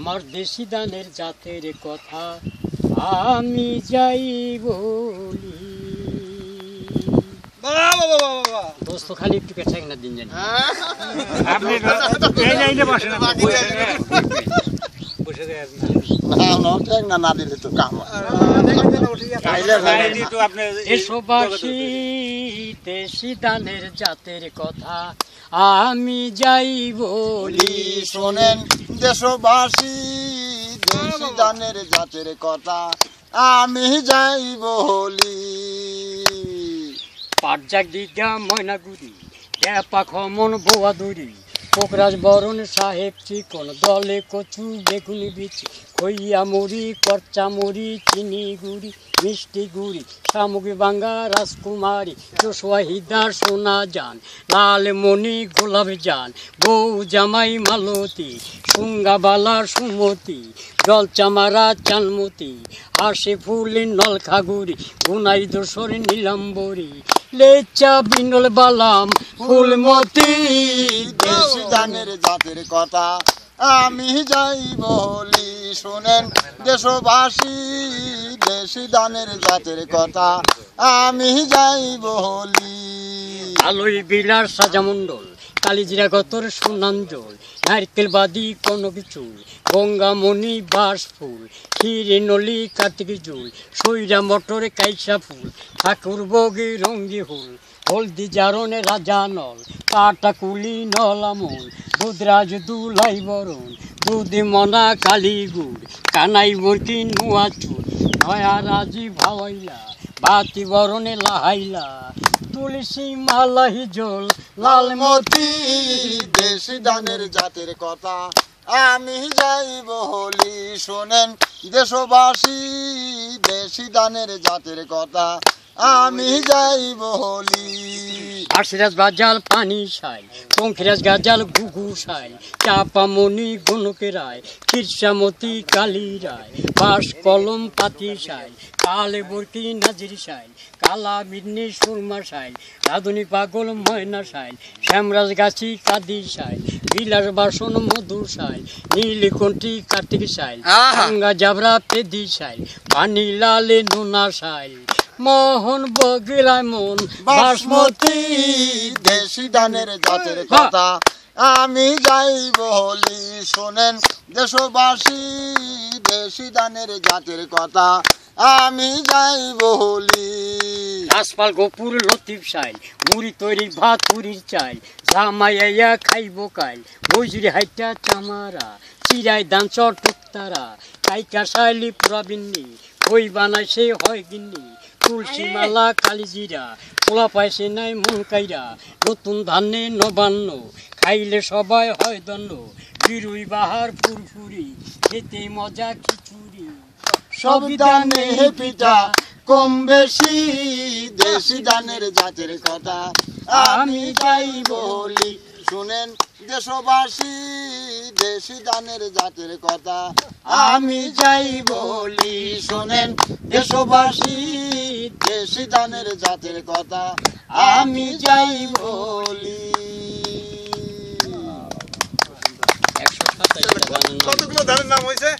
আমার দেশি দানের জাতের কথা আমি যাই বলি। দোস্ত খালি একটু কেটে না দিন জানি আপনি না দিলে তো কাম দেশবাসী দেশি দানের জাতের কথা আমি যাই বলি। শোনেন দেশবাসী দেশি দানের জাতের কথা আমি যাই বলি। পাটজাক দিগা ময়নাগুড়ি পাখ মন বোয়াদুরি পোকরাজ বরণ সাহেব চিকন দলে কচু বেগুনি বিচি খইয়া মুড়ি করচা মুড়ি চিনি গুড়ি মিষ্টি গুড়ি শামুকি বাঙ্গা রাজকুমারী জোসওয়াহিদার সোনা জান লাল মণি গোলাপ জান বউ জামাই মালতী সুঙ্গাবালা সুমতি জলচামারা চানমতি হাসে ফুল নলখাগুড়ি গুনাই দোসর নীলাম্বরী লেচা বিনল বালাম ফুলমতি। দেশি দানের জাতের কথা আমি যাই বলি। শোনেন দেশবাসী দেশি দানের জাতের কথা আমি যাই বলি। আলোই বিলার সাজামণ্ডল কালিজিরা গতর সুনাঞ্জল নারকেল বাদি কোনো কিছু গঙ্গামণি বাস ফুল ক্ষীরে নলি কার্তিক জুল সৈরা মটর কাইসা ফুল ঠাকুর বগি রঙ্গি হুল হলদি জারণে রাজা নল কাটা কুলি নলামল দুধরাজ দুলাই বরণ দুধি মনা কালী গুড় কানাই বরকি নুয়া চুল নয়া রাজি ভাওয়াইলা বাতি বরণে লাহাইলা তুলসী মালাহি জল লালমতি। দেশি দানের জাতের কথা আমি যাই বলি। শোনেন দেশবাসী দেশি দানের জাতের কথা আমি যাই বলি। আশিরাজ বাজাল পানি সাই পঙ্খিরাজ গাজাল ঘুঘু সাই চাপামণি গণকে রায় খিরসামতি কালী রায় বাস কলম পাতি সাই কালে বরকি নাজির সাই কালা মিন্নি সুরমা সাই রাধুনি পাগল ময়না সাই শ্যামরাজ গাছি কাদি সাই বিলাস বাসন মধু সাই নীলকণ্ঠী কার্তিক সাই গঙ্গা জাবরা পেদি সাই পানি লালে নোনা সাই মোহন বগিরায় মন বাসমতি। দেশি দানের জাতের কথা আমি যাই বলি। শোনেন দেশবাসী দেশি দানের জাতের কথা আমি যাই বলি। রাজপাল গোপুর লতিফ সাইল মুড়ি তৈরি ভাত পুরীর চাইল জামাইয়া খাইব কাইল মজুরি হাইটা চামারা চিরাই দান চটুকতারা কাইকা সাইলি পুরা বিন্নি ওই বানাই সে হয় গিন্নি তুলসী মালা কালিজিরা পোলা পাইছে নাই মন কাইরা নতুন ধানে নবান্ন খাইলে সবাই হয় দন্ন বিরুই বাহার ফুরফুরি খেতে মজা খিচুড়ি সব দানে পিঠা কম বেশি দেশি দানের জাতের কথা আমি যাই বলি। শুনেন দেশবাসী দেশি দানের জাতের কথা আমি যাই বলি। শোনেন দেশবাসী দেশি দানের জাতের কথা আমি যাই বলি। কতগুলো ধানের নাম হয়েছে?